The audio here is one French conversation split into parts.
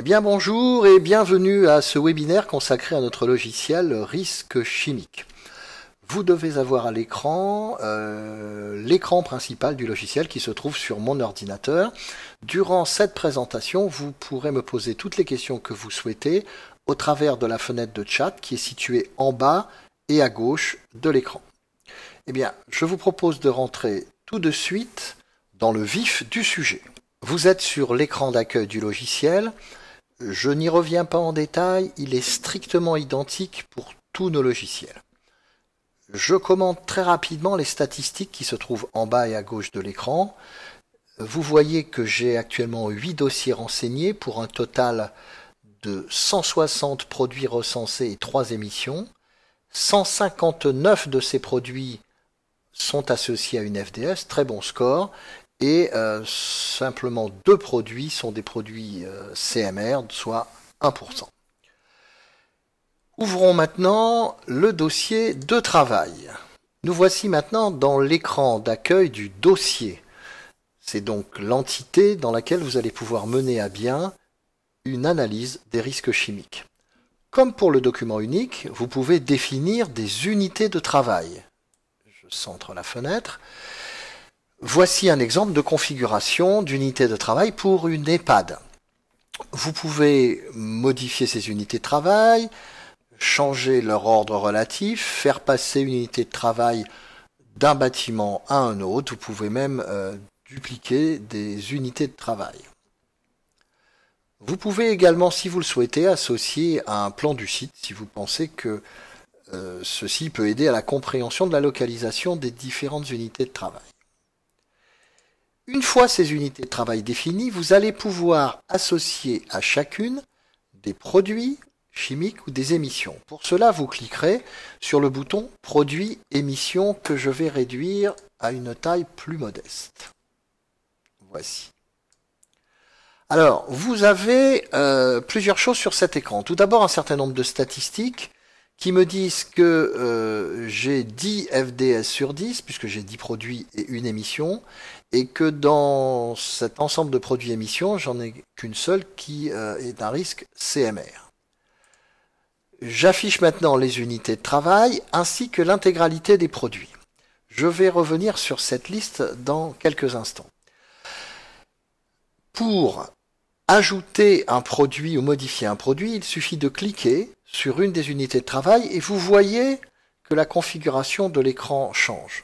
bien bonjour et bienvenue à ce webinaire consacré à notre logiciel Risque chimique. Vous devez avoir à l'écran l'écran principal du logiciel qui se trouve sur mon ordinateur. Durant cette présentation, vous pourrez me poser toutes les questions que vous souhaitez au travers de la fenêtre de chat qui est située en bas et à gauche de l'écran. Eh bien, je vous propose de rentrer tout de suite dans le vif du sujet. Vous êtes sur l'écran d'accueil du logiciel. Je n'y reviens pas en détail, il est strictement identique pour tous nos logiciels. Je commente très rapidement les statistiques qui se trouvent en bas et à gauche de l'écran. Vous voyez que j'ai actuellement 8 dossiers renseignés pour un total de 160 produits recensés et 3 émissions. 159 de ces produits sont associés à une FDS, très bon score. Et simplement 2 produits sont des produits CMR, soit 1%. Ouvrons maintenant le dossier de travail. Nous voici maintenant dans l'écran d'accueil du dossier. C'est donc l'entité dans laquelle vous allez pouvoir mener à bien une analyse des risques chimiques. Comme pour le document unique, vous pouvez définir des unités de travail. Je centre la fenêtre. Voici un exemple de configuration d'unité de travail pour une EHPAD. Vous pouvez modifier ces unités de travail, changer leur ordre relatif, faire passer une unité de travail d'un bâtiment à un autre. Vous pouvez même dupliquer des unités de travail. Vous pouvez également, si vous le souhaitez, associer à un plan du site si vous pensez que ceci peut aider à la compréhension de la localisation des différentes unités de travail. Une fois ces unités de travail définies, vous allez pouvoir associer à chacune des produits chimiques ou des émissions. Pour cela, vous cliquerez sur le bouton « Produits, émissions » que je vais réduire à une taille plus modeste. Voici. Alors, vous avez plusieurs choses sur cet écran. Tout d'abord, un certain nombre de statistiques qui me disent que j'ai 10 FDS sur 10, puisque j'ai 10 produits et une émission, et que dans cet ensemble de produits émissions, j'en ai qu'une seule qui est un risque CMR. J'affiche maintenant les unités de travail ainsi que l'intégralité des produits. Je vais revenir sur cette liste dans quelques instants. Pour ajouter un produit ou modifier un produit, il suffit de cliquer sur une des unités de travail et vous voyez que la configuration de l'écran change.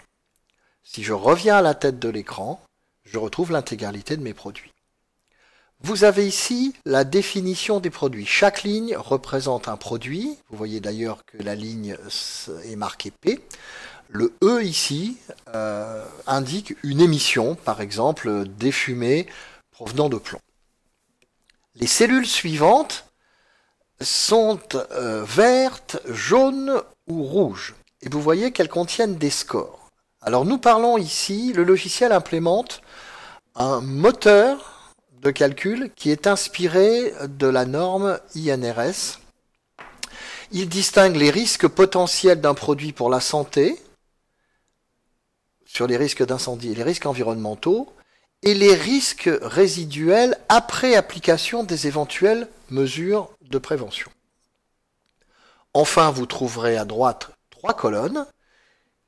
Si je reviens à la tête de l'écran, je retrouve l'intégralité de mes produits. Vous avez ici la définition des produits. Chaque ligne représente un produit. Vous voyez d'ailleurs que la ligne est marquée P. Le E ici indique une émission, par exemple des fumées provenant de plomb. Les cellules suivantes sont vertes, jaunes ou rouges. Et vous voyez qu'elles contiennent des scores. Alors nous parlons ici, le logiciel implémente un moteur de calcul qui est inspiré de la norme INRS. Il distingue les risques potentiels d'un produit pour la santé, sur les risques d'incendie et les risques environnementaux, et les risques résiduels après application des éventuelles mesures de prévention. Enfin, vous trouverez à droite 3 colonnes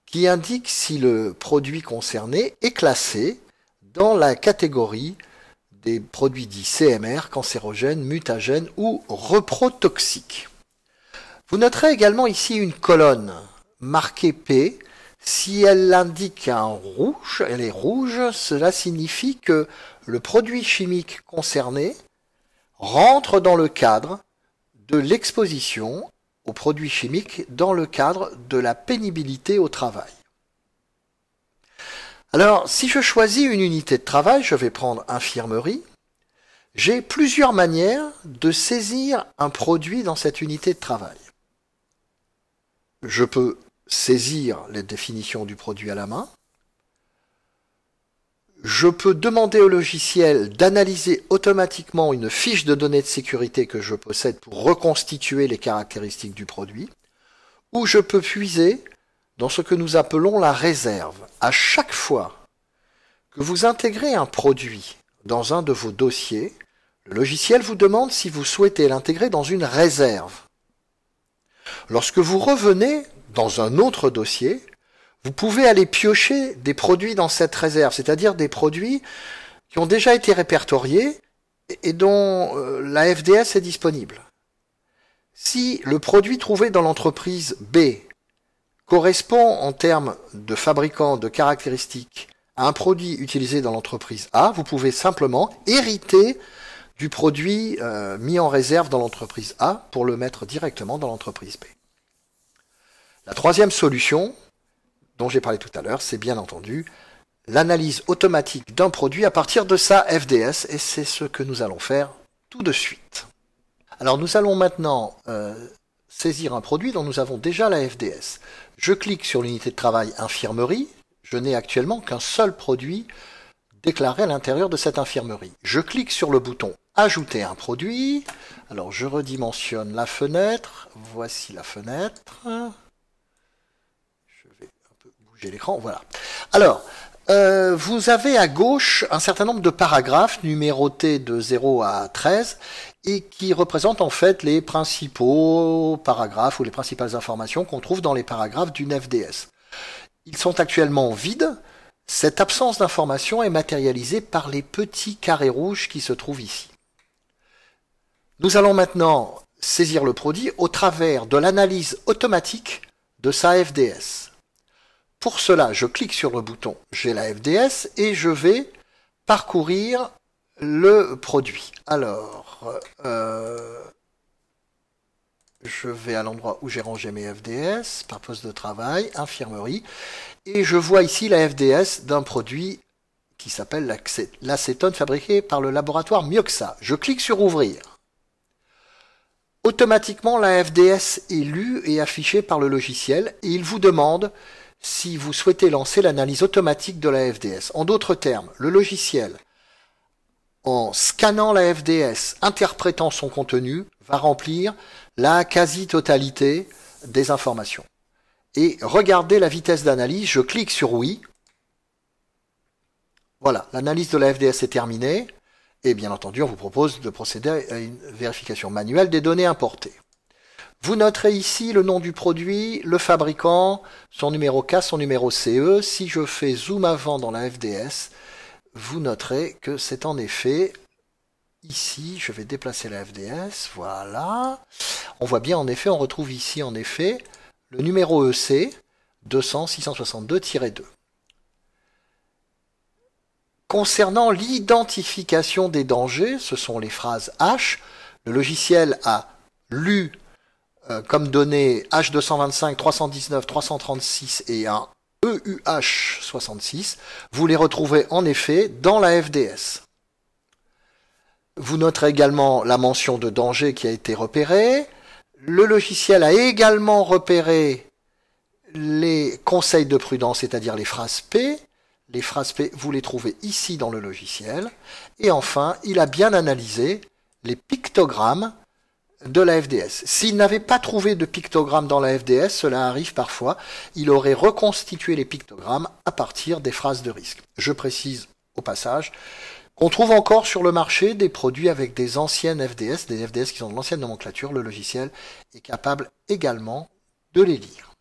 qui indiquent si le produit concerné est classé dans la catégorie des produits dits CMR, cancérogènes, mutagènes ou reprotoxiques. Vous noterez également ici une colonne marquée P. Si elle indique un rouge, elle est rouge, cela signifie que le produit chimique concerné rentre dans le cadre de l'exposition aux produits chimiques dans le cadre de la pénibilité au travail. Alors, si je choisis une unité de travail, je vais prendre infirmerie. J'ai plusieurs manières de saisir un produit dans cette unité de travail. Je peux saisir les définitions du produit à la main. Je peux demander au logiciel d'analyser automatiquement une fiche de données de sécurité que je possède pour reconstituer les caractéristiques du produit, ou je peux puiser dans ce que nous appelons la réserve. À chaque fois que vous intégrez un produit dans un de vos dossiers, Le logiciel vous demande si vous souhaitez l'intégrer dans une réserve. Lorsque vous revenez dans un autre dossier, vous pouvez aller piocher des produits dans cette réserve, c'est-à-dire des produits qui ont déjà été répertoriés et dont la FDS est disponible. Si le produit trouvé dans l'entreprise B correspond en termes de fabricant, de caractéristiques, à un produit utilisé dans l'entreprise A, vous pouvez simplement hériter du produit mis en réserve dans l'entreprise A pour le mettre directement dans l'entreprise B. La troisième solution, dont j'ai parlé tout à l'heure, c'est bien entendu l'analyse automatique d'un produit à partir de sa FDS, et c'est ce que nous allons faire tout de suite. Alors nous allons maintenant saisir un produit dont nous avons déjà la FDS. Je clique sur l'unité de travail infirmerie, je n'ai actuellement qu'un seul produit déclaré à l'intérieur de cette infirmerie. Je clique sur le bouton ajouter un produit, alors je redimensionne la fenêtre, voici la fenêtre. L'écran, voilà. Alors, vous avez à gauche un certain nombre de paragraphes numérotés de 0 à 13 et qui représentent en fait les principaux paragraphes ou les principales informations qu'on trouve dans les paragraphes d'une FDS. Ils sont actuellement vides. Cette absence d'information est matérialisée par les petits carrés rouges qui se trouvent ici. Nous allons maintenant saisir le produit au travers de l'analyse automatique de sa FDS. Pour cela, je clique sur le bouton « J'ai la FDS » et je vais parcourir le produit. Alors, je vais à l'endroit où j'ai rangé mes FDS, par poste de travail, infirmerie, et je vois ici la FDS d'un produit qui s'appelle l'acétone fabriqué par le laboratoire Mioxa. Je clique sur « Ouvrir ». Automatiquement, la FDS est lue et affichée par le logiciel et il vous demande si vous souhaitez lancer l'analyse automatique de la FDS. En d'autres termes, le logiciel, en scannant la FDS, interprétant son contenu, va remplir la quasi-totalité des informations. Et regardez la vitesse d'analyse, je clique sur oui. Voilà, l'analyse de la FDS est terminée. Et bien entendu, on vous propose de procéder à une vérification manuelle des données importées. Vous noterez ici le nom du produit, le fabricant, son numéro K, son numéro CE. Si je fais zoom avant dans la FDS, vous noterez que c'est en effet ici, je vais déplacer la FDS, voilà. On voit bien en effet, on retrouve ici en effet le numéro EC 200-662-2. Concernant l'identification des dangers, ce sont les phrases H. Le logiciel a lu comme données H225, 319, 336 et un EUH66. Vous les retrouvez en effet dans la FDS. Vous noterez également la mention de danger qui a été repérée. Le logiciel a également repéré les conseils de prudence, c'est-à-dire les phrases P. Les phrases P, vous les trouvez ici dans le logiciel. Et enfin, il a bien analysé les pictogrammes de la FDS. S'il n'avait pas trouvé de pictogrammes dans la FDS, cela arrive parfois, il aurait reconstitué les pictogrammes à partir des phrases de risque. Je précise au passage qu'on trouve encore sur le marché des produits avec des anciennes FDS, des FDS qui sont de l'ancienne nomenclature. Le logiciel est capable également de les lire.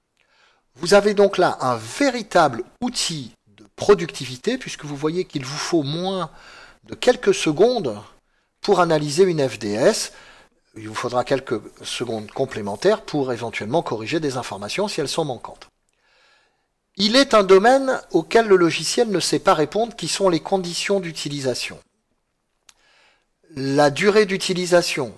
Vous avez donc là un véritable outil de productivité, puisque vous voyez qu'il vous faut moins de quelques secondes pour analyser une FDS. Il vous faudra quelques secondes complémentaires pour éventuellement corriger des informations si elles sont manquantes. Il est un domaine auquel le logiciel ne sait pas répondre, qui sont les conditions d'utilisation. La durée d'utilisation,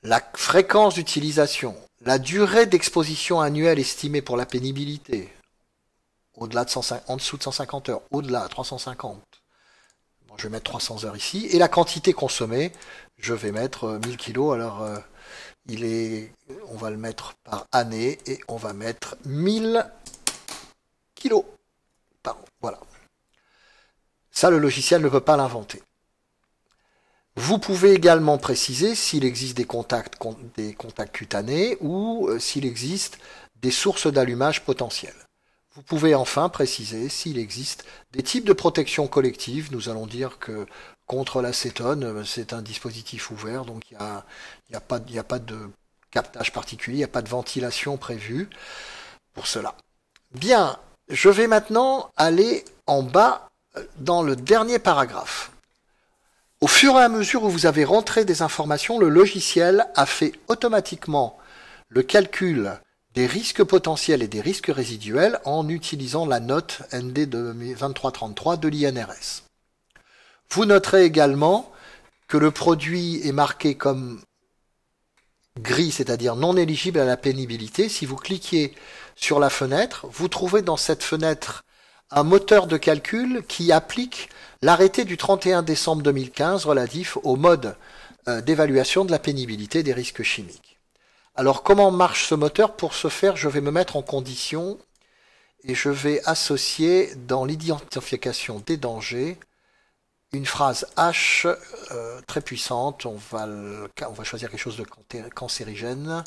la fréquence d'utilisation, la durée d'exposition annuelle estimée pour la pénibilité, au-delà de en dessous de 150 heures, au-delà 350. Bon, je vais mettre 300 heures ici. Et la quantité consommée, je vais mettre 1000 kilos. Alors, on va le mettre par année et on va mettre 1000 kilos par an. Voilà. Ça, le logiciel ne peut pas l'inventer. Vous pouvez également préciser s'il existe des contacts cutanés ou s'il existe des sources d'allumage potentielles. Vous pouvez enfin préciser s'il existe des types de protection collective. Nous allons dire que contre l'acétone, c'est un dispositif ouvert, donc il n'y a pas de captage particulier, il n'y a pas de ventilation prévue pour cela. Bien, je vais maintenant aller en bas dans le dernier paragraphe. Au fur et à mesure où vous avez rentré des informations, le logiciel a fait automatiquement le calcul des risques potentiels et des risques résiduels en utilisant la note ND 2333 de l'INRS. Vous noterez également que le produit est marqué comme gris, c'est-à-dire non éligible à la pénibilité. Si vous cliquez sur la fenêtre, vous trouvez dans cette fenêtre un moteur de calcul qui applique l'arrêté du 31 décembre 2015 relatif au mode d'évaluation de la pénibilité des risques chimiques. Alors comment marche ce moteur? Pour ce faire, je vais me mettre en condition et je vais associer dans l'identification des dangers une phrase H très puissante. On va choisir quelque chose de cancérigène.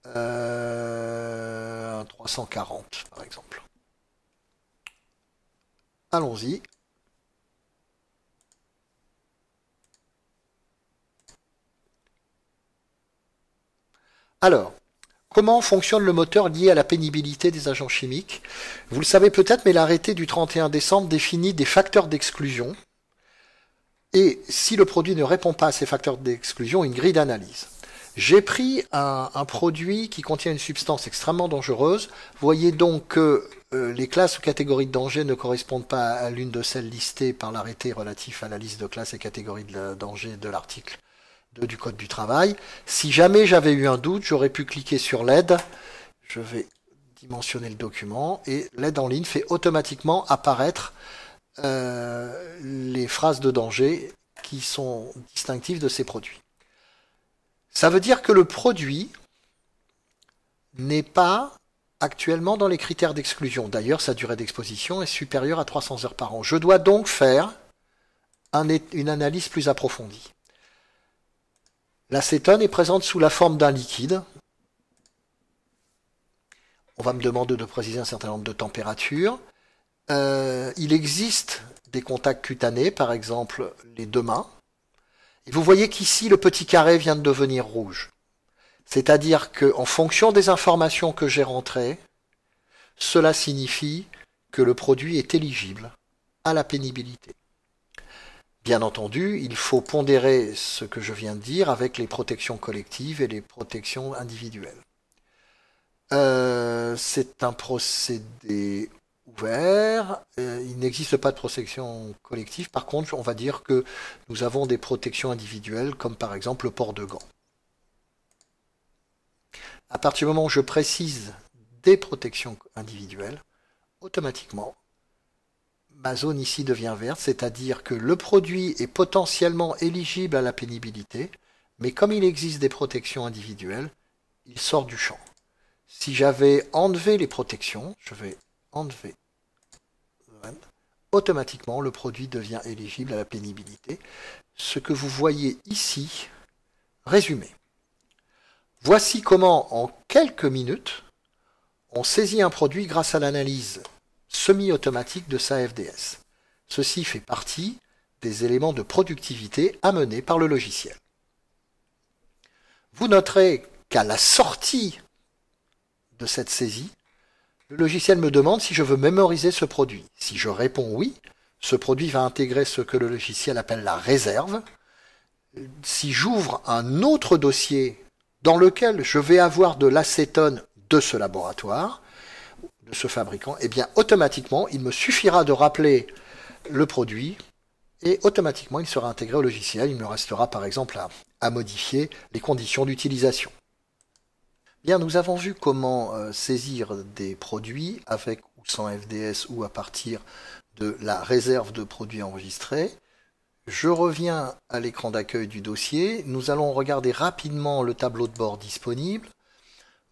340 par exemple. Allons-y. Alors, comment fonctionne le moteur lié à la pénibilité des agents chimiques? Vous le savez peut-être, mais l'arrêté du 31 décembre définit des facteurs d'exclusion. Et si le produit ne répond pas à ces facteurs d'exclusion, une grille d'analyse. J'ai pris un produit qui contient une substance extrêmement dangereuse. Vous voyez donc que les classes ou catégories de danger ne correspondent pas à l'une de celles listées par l'arrêté relatif à la liste de classes et catégories de danger de l'article 2 du Code du travail. Si jamais j'avais eu un doute, j'aurais pu cliquer sur l'aide. Je vais dimensionner le document et l'aide en ligne fait automatiquement apparaître les phrases de danger qui sont distinctives de ces produits. Ça veut dire que le produit n'est pas actuellement dans les critères d'exclusion. D'ailleurs, sa durée d'exposition est supérieure à 300 heures par an. Je dois donc faire une analyse plus approfondie. L'acétone est présente sous la forme d'un liquide. On va me demander de préciser un certain nombre de températures. Il existe des contacts cutanés, par exemple les deux mains. Et vous voyez qu'ici, le petit carré vient de devenir rouge. C'est-à-dire qu'en fonction des informations que j'ai rentrées, cela signifie que le produit est éligible à la pénibilité. Bien entendu, il faut pondérer ce que je viens de dire avec les protections collectives et les protections individuelles. C'est un procédé ouvert. Il n'existe pas de protection collective. Par contre, on va dire que nous avons des protections individuelles, comme par exemple le port de gants. À partir du moment où je précise des protections individuelles, automatiquement, ma zone ici devient verte, c'est-à-dire que le produit est potentiellement éligible à la pénibilité, mais comme il existe des protections individuelles, il sort du champ. Si j'avais enlevé les protections, je vais enlever, automatiquement le produit devient éligible à la pénibilité. Ce que vous voyez ici, résumé. Voici comment, en quelques minutes, on saisit un produit grâce à l'analyse semi-automatique de sa FDS. Ceci fait partie des éléments de productivité amenés par le logiciel. Vous noterez qu'à la sortie de cette saisie, le logiciel me demande si je veux mémoriser ce produit. Si je réponds oui, ce produit va intégrer ce que le logiciel appelle la réserve. Si j'ouvre un autre dossier dans lequel je vais avoir de l'acétone de ce laboratoire, de ce fabricant, eh bien automatiquement, il me suffira de rappeler le produit et automatiquement il sera intégré au logiciel. Il me restera par exemple à modifier les conditions d'utilisation. Bien, nous avons vu comment saisir des produits avec ou sans FDS ou à partir de la réserve de produits enregistrés. Je reviens à l'écran d'accueil du dossier. Nous allons regarder rapidement le tableau de bord disponible.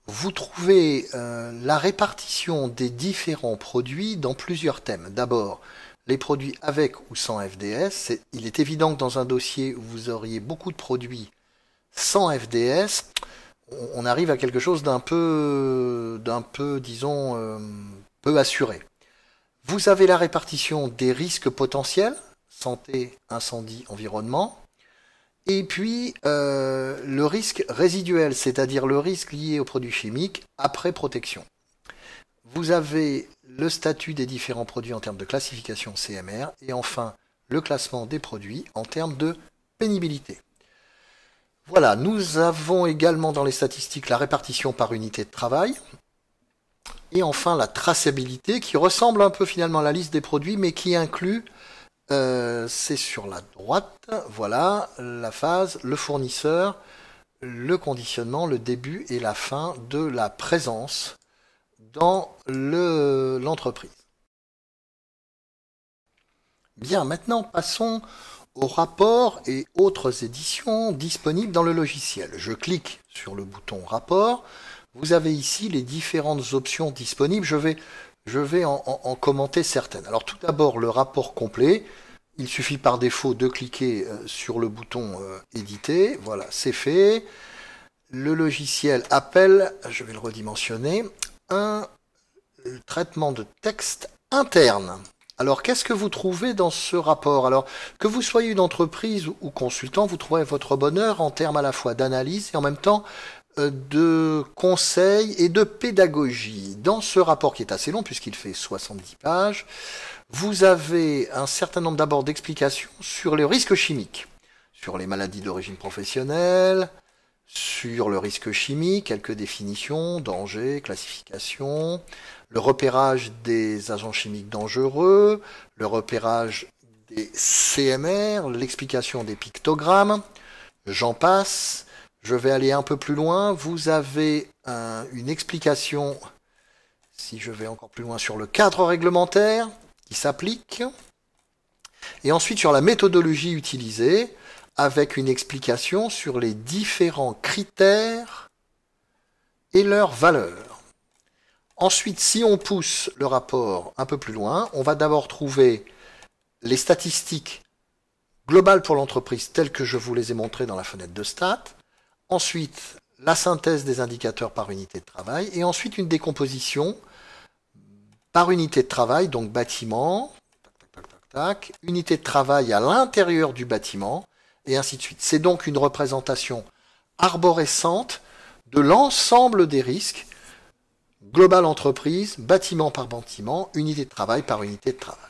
Vous trouvez la répartition des différents produits dans plusieurs thèmes. D'abord, les produits avec ou sans FDS. Il est évident que dans un dossier où vous auriez beaucoup de produits sans FDS, on arrive à quelque chose d'un peu, disons, peu assuré. Vous avez la répartition des risques potentiels, santé, incendie, environnement, et puis le risque résiduel, c'est-à-dire le risque lié aux produits chimiques après protection. Vous avez le statut des différents produits en termes de classification CMR, et enfin le classement des produits en termes de pénibilité. Voilà, nous avons également dans les statistiques la répartition par unité de travail, et enfin la traçabilité qui ressemble un peu finalement à la liste des produits, mais qui inclut, c'est sur la droite, voilà, la phase, le fournisseur, le conditionnement, le début et la fin de la présence dans l'entreprise. Bien, maintenant passons aux rapports et autres éditions disponibles dans le logiciel. Je clique sur le bouton rapport. Vous avez ici les différentes options disponibles. Je vais en commenter certaines. Alors tout d'abord le rapport complet. Il suffit par défaut de cliquer sur le bouton éditer. Voilà, c'est fait. Le logiciel appelle, je vais le redimensionner, un traitement de texte interne. Alors, qu'est-ce que vous trouvez dans ce rapport? Alors, que vous soyez une entreprise ou consultant, vous trouverez votre bonheur en termes à la fois d'analyse et en même temps de conseils et de pédagogie. Dans ce rapport qui est assez long, puisqu'il fait 70 pages, vous avez un certain nombre d'abord d'explications sur les risques chimiques, sur les maladies d'origine professionnelle, sur le risque chimique, quelques définitions, danger, classification, le repérage des agents chimiques dangereux, le repérage des CMR, l'explication des pictogrammes, j'en passe. Je vais aller un peu plus loin. Vous avez une explication, si je vais encore plus loin, sur le cadre réglementaire qui s'applique, et ensuite sur la méthodologie utilisée, avec une explication sur les différents critères et leurs valeurs. Ensuite, si on pousse le rapport un peu plus loin, on va d'abord trouver les statistiques globales pour l'entreprise telles que je vous les ai montrées dans la fenêtre de stats. Ensuite, la synthèse des indicateurs par unité de travail. Et ensuite, une décomposition par unité de travail, donc bâtiment, unité de travail à l'intérieur du bâtiment, et ainsi de suite. C'est donc une représentation arborescente de l'ensemble des risques, global entreprise, bâtiment par bâtiment, unité de travail par unité de travail.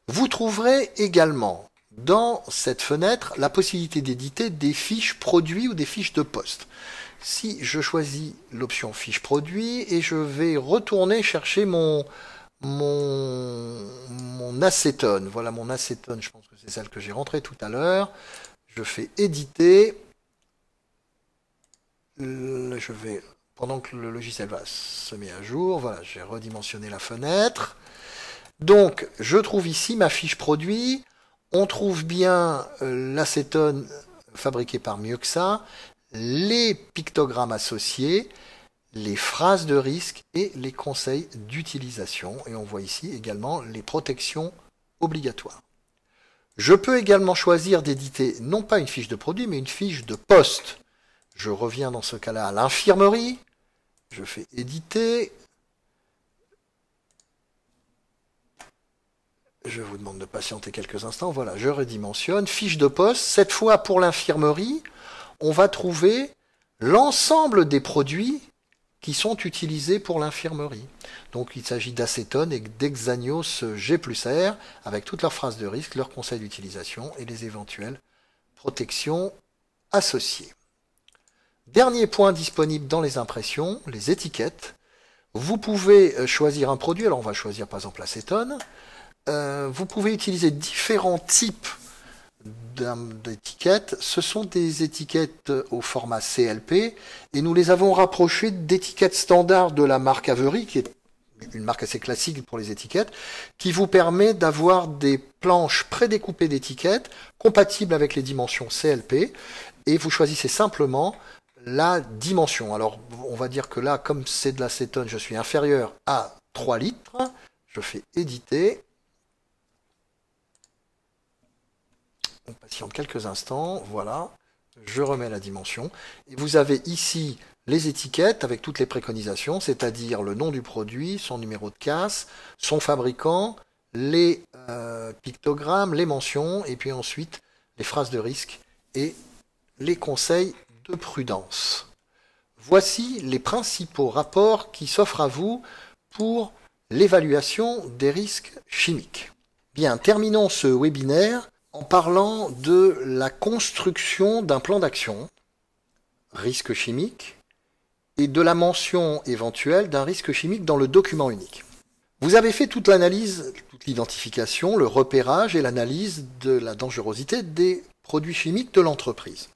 Vous trouverez également dans cette fenêtre la possibilité d'éditer des fiches produits ou des fiches de poste. Si je choisis l'option fiche produit et je vais retourner chercher mon acétone. Voilà mon acétone, je pense que c'est celle que j'ai rentrée tout à l'heure. Je fais éditer. Je vais, pendant que le logiciel se met à jour, voilà, j'ai redimensionné la fenêtre. Donc, je trouve ici ma fiche produit. On trouve bien l'acétone fabriqué par Miuxa, les pictogrammes associés, les phrases de risque et les conseils d'utilisation. Et on voit ici également les protections obligatoires. Je peux également choisir d'éditer non pas une fiche de produit, mais une fiche de poste. Je reviens dans ce cas-là à l'infirmerie. Je fais éditer. Je vous demande de patienter quelques instants. Voilà, je redimensionne. Fiche de poste. Cette fois, pour l'infirmerie, on va trouver l'ensemble des produits qui sont utilisés pour l'infirmerie. Donc il s'agit d'acétone et d'hexanios G+R avec toutes leurs phrases de risque, leurs conseils d'utilisation et les éventuelles protections associées. Dernier point disponible dans les impressions, les étiquettes. Vous pouvez choisir un produit, alors on va choisir par exemple l'acétone. Vous pouvez utiliser différents types d'étiquettes. Ce sont des étiquettes au format CLP et nous les avons rapprochées d'étiquettes standards de la marque Avery, qui est une marque assez classique pour les étiquettes, qui vous permet d'avoir des planches prédécoupées d'étiquettes compatibles avec les dimensions CLP et vous choisissez simplement la dimension. Alors on va dire que là, comme c'est de l'acétone, je suis inférieur à 3 litres. Je fais éditer. On patiente quelques instants, voilà, je remets la dimension. Et vous avez ici les étiquettes avec toutes les préconisations, c'est-à-dire le nom du produit, son numéro de casse, son fabricant, les pictogrammes, les mentions, et puis ensuite les phrases de risque et les conseils de prudence. Voici les principaux rapports qui s'offrent à vous pour l'évaluation des risques chimiques. Bien, terminons ce webinaire en parlant de la construction d'un plan d'action, risque chimique, et de la mention éventuelle d'un risque chimique dans le document unique. Vous avez fait toute l'analyse, toute l'identification, le repérage et l'analyse de la dangerosité des produits chimiques de l'entreprise.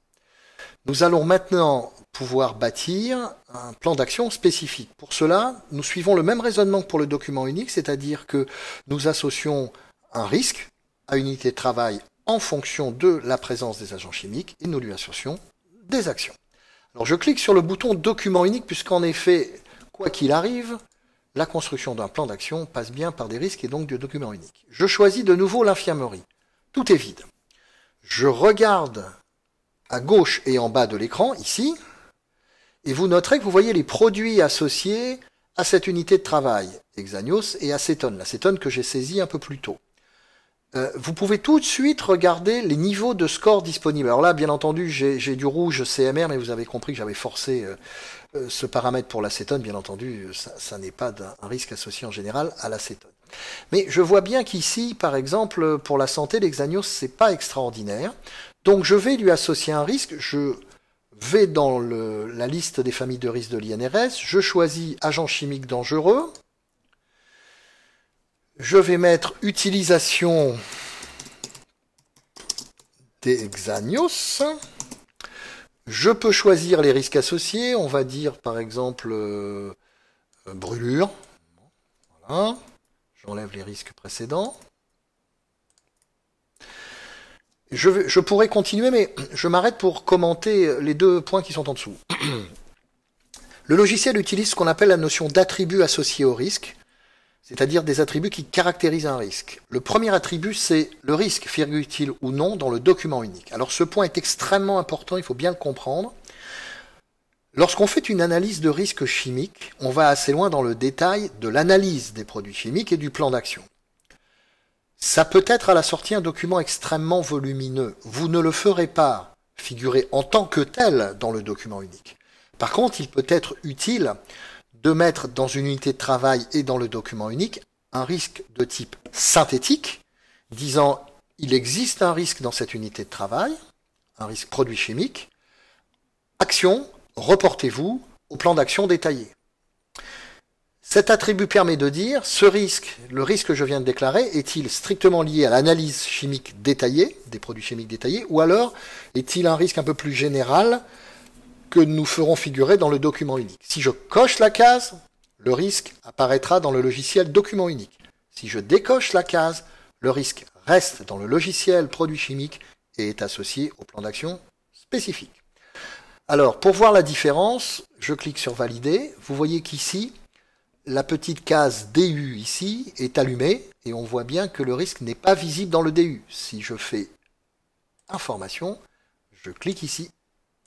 Nous allons maintenant pouvoir bâtir un plan d'action spécifique. Pour cela, nous suivons le même raisonnement que pour le document unique, c'est-à-dire que nous associons un risque à une unité de travail en fonction de la présence des agents chimiques et nous lui associons des actions. Alors je clique sur le bouton document unique puisqu'en effet, quoi qu'il arrive, la construction d'un plan d'action passe bien par des risques et donc du document unique. Je choisis de nouveau l'infirmerie. Tout est vide. Je regarde à gauche et en bas de l'écran, ici, et vous noterez que vous voyez les produits associés à cette unité de travail, hexanios et acétone, l'acétone que j'ai saisi un peu plus tôt. Vous pouvez tout de suite regarder les niveaux de score disponibles. Alors là, bien entendu, j'ai du rouge CMR, mais vous avez compris que j'avais forcé ce paramètre pour l'acétone. Bien entendu, ça n'est pas un risque associé en général à l'acétone. Mais je vois bien qu'ici, par exemple, pour la santé, l'hexanios, c'est pas extraordinaire. Donc je vais lui associer un risque. Je vais dans la liste des familles de risques de l'INRS. Je choisis agent chimique dangereux. Je vais mettre utilisation des hexanios. Je peux choisir les risques associés. On va dire par exemple brûlure. Voilà. J'enlève les risques précédents. Je pourrais continuer, mais je m'arrête pour commenter les deux points qui sont en dessous. Le logiciel utilise ce qu'on appelle la notion d'attribut associé au risque, c'est-à-dire des attributs qui caractérisent un risque. Le premier attribut, c'est le risque, figure-t-il ou non, dans le document unique. Alors ce point est extrêmement important, il faut bien le comprendre. Lorsqu'on fait une analyse de risque chimique, on va assez loin dans le détail de l'analyse des produits chimiques et du plan d'action. Ça peut être à la sortie un document extrêmement volumineux. Vous ne le ferez pas figurer en tant que tel dans le document unique. Par contre, il peut être utile de mettre dans une unité de travail et dans le document unique un risque de type synthétique, disant il existe un risque dans cette unité de travail, un risque produit chimique, action, reportez-vous au plan d'action détaillé. Cet attribut permet de dire ce risque, le risque que je viens de déclarer, est-il strictement lié à l'analyse chimique détaillée, des produits chimiques détaillés, ou alors est-il un risque un peu plus général que nous ferons figurer dans le document unique. Si je coche la case, le risque apparaîtra dans le logiciel document unique. Si je décoche la case, le risque reste dans le logiciel produit chimique et est associé au plan d'action spécifique. Alors, pour voir la différence, je clique sur valider. Vous voyez qu'ici, la petite case DU ici est allumée et on voit bien que le risque n'est pas visible dans le DU. Si je fais information, je clique ici,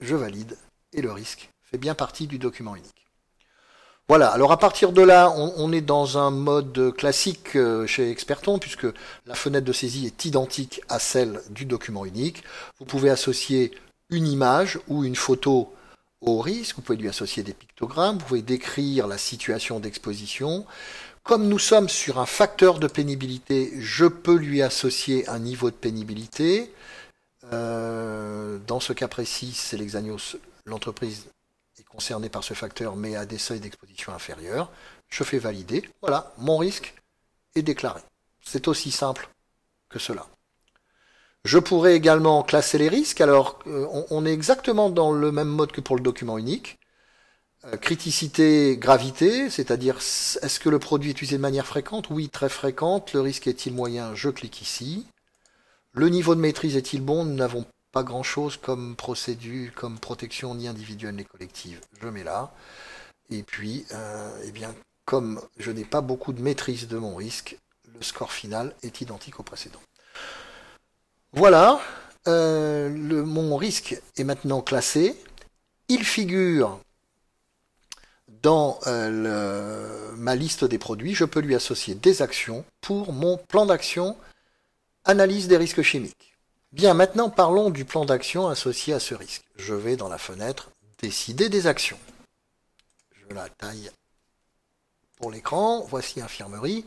je valide. Et le risque fait bien partie du document unique. Voilà, alors à partir de là, on est dans un mode classique chez Experton, puisque la fenêtre de saisie est identique à celle du document unique. Vous pouvez associer une image ou une photo au risque, vous pouvez lui associer des pictogrammes, vous pouvez décrire la situation d'exposition. Comme nous sommes sur un facteur de pénibilité, je peux lui associer un niveau de pénibilité. Dans ce cas précis, c'est l'hexanios. L'entreprise est concernée par ce facteur, mais a des seuils d'exposition inférieurs. Je fais valider. Voilà, mon risque est déclaré. C'est aussi simple que cela. Je pourrais également classer les risques. Alors, on est exactement dans le même mode que pour le document unique. Criticité, gravité, c'est-à-dire est-ce que le produit est utilisé de manière fréquente? Oui, très fréquente. Le risque est-il moyen? Je clique ici. Le niveau de maîtrise est-il bon? Nous n'avons pas grand-chose comme procédure, comme protection ni individuelle ni collective. Je mets là. Et puis, eh bien, comme je n'ai pas beaucoup de maîtrise de mon risque, le score final est identique au précédent. Voilà, mon risque est maintenant classé. Il figure dans ma liste des produits, je peux lui associer des actions pour mon plan d'action analyse des risques chimiques. Bien, maintenant parlons du plan d'action associé à ce risque. Je vais dans la fenêtre décider des actions. Je la taille pour l'écran, voici infirmerie,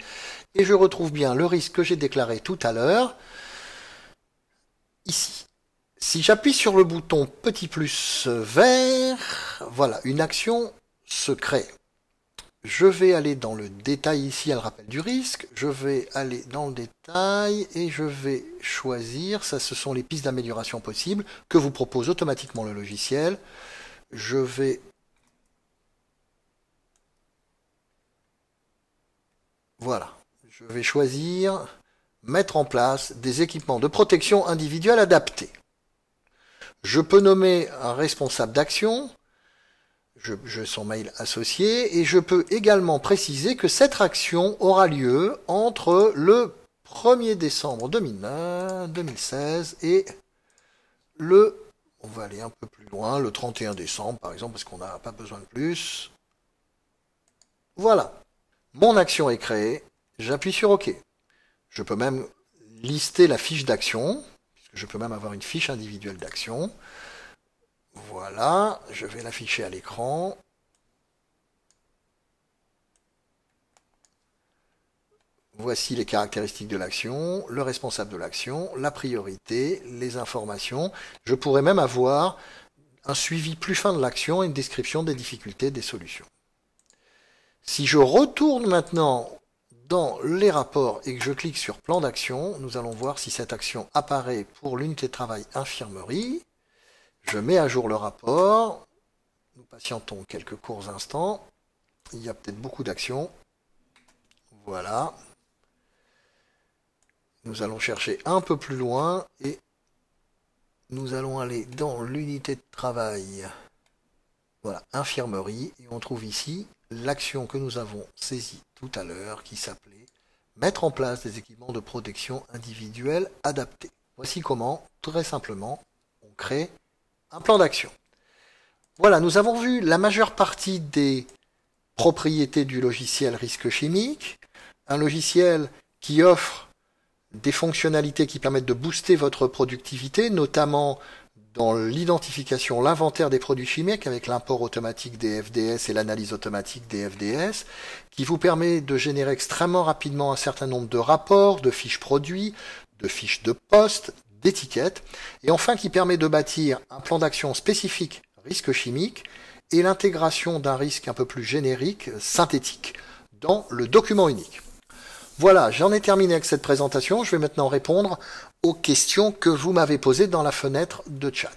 et je retrouve bien le risque que j'ai déclaré tout à l'heure, ici. Si j'appuie sur le bouton petit plus vert, voilà, une action se crée. Je vais aller dans le détail ici, elle rappelle du risque, je vais aller dans le détail et je vais choisir, ça ce sont les pistes d'amélioration possibles que vous propose automatiquement le logiciel. Je vais Voilà, je vais choisir mettre en place des équipements de protection individuelle adaptés. Je peux nommer un responsable d'action, je son mail associé, et je peux également préciser que cette action aura lieu entre le 1er décembre 2016 et on va aller un peu plus loin, le 31 décembre par exemple, parce qu'on n'a pas besoin de plus. Voilà. Mon action est créée, j'appuie sur OK. Je peux même lister la fiche d'action, puisque je peux même avoir une fiche individuelle d'action. Voilà, je vais l'afficher à l'écran. Voici les caractéristiques de l'action, le responsable de l'action, la priorité, les informations. Je pourrais même avoir un suivi plus fin de l'action et une description des difficultés des solutions. Si je retourne maintenant dans les rapports et que je clique sur plan d'action, nous allons voir si cette action apparaît pour l'unité de travail infirmerie. Je mets à jour le rapport. Nous patientons quelques courts instants. Il y a peut-être beaucoup d'actions. Voilà. Nous allons chercher un peu plus loin et nous allons aller dans l'unité de travail. Voilà, infirmerie. Et on trouve ici l'action que nous avons saisie tout à l'heure qui s'appelait mettre en place des équipements de protection individuelle adaptés. Voici comment, très simplement, on crée un plan d'action. Voilà, nous avons vu la majeure partie des propriétés du logiciel risque chimique, un logiciel qui offre des fonctionnalités qui permettent de booster votre productivité, notamment dans l'identification, l'inventaire des produits chimiques avec l'import automatique des FDS et l'analyse automatique des FDS, qui vous permet de générer extrêmement rapidement un certain nombre de rapports, de fiches produits, de fiches de poste, d'étiquettes, et enfin qui permet de bâtir un plan d'action spécifique risque chimique et l'intégration d'un risque un peu plus générique, synthétique, dans le document unique. Voilà, j'en ai terminé avec cette présentation. Je vais maintenant répondre aux questions que vous m'avez posées dans la fenêtre de chat.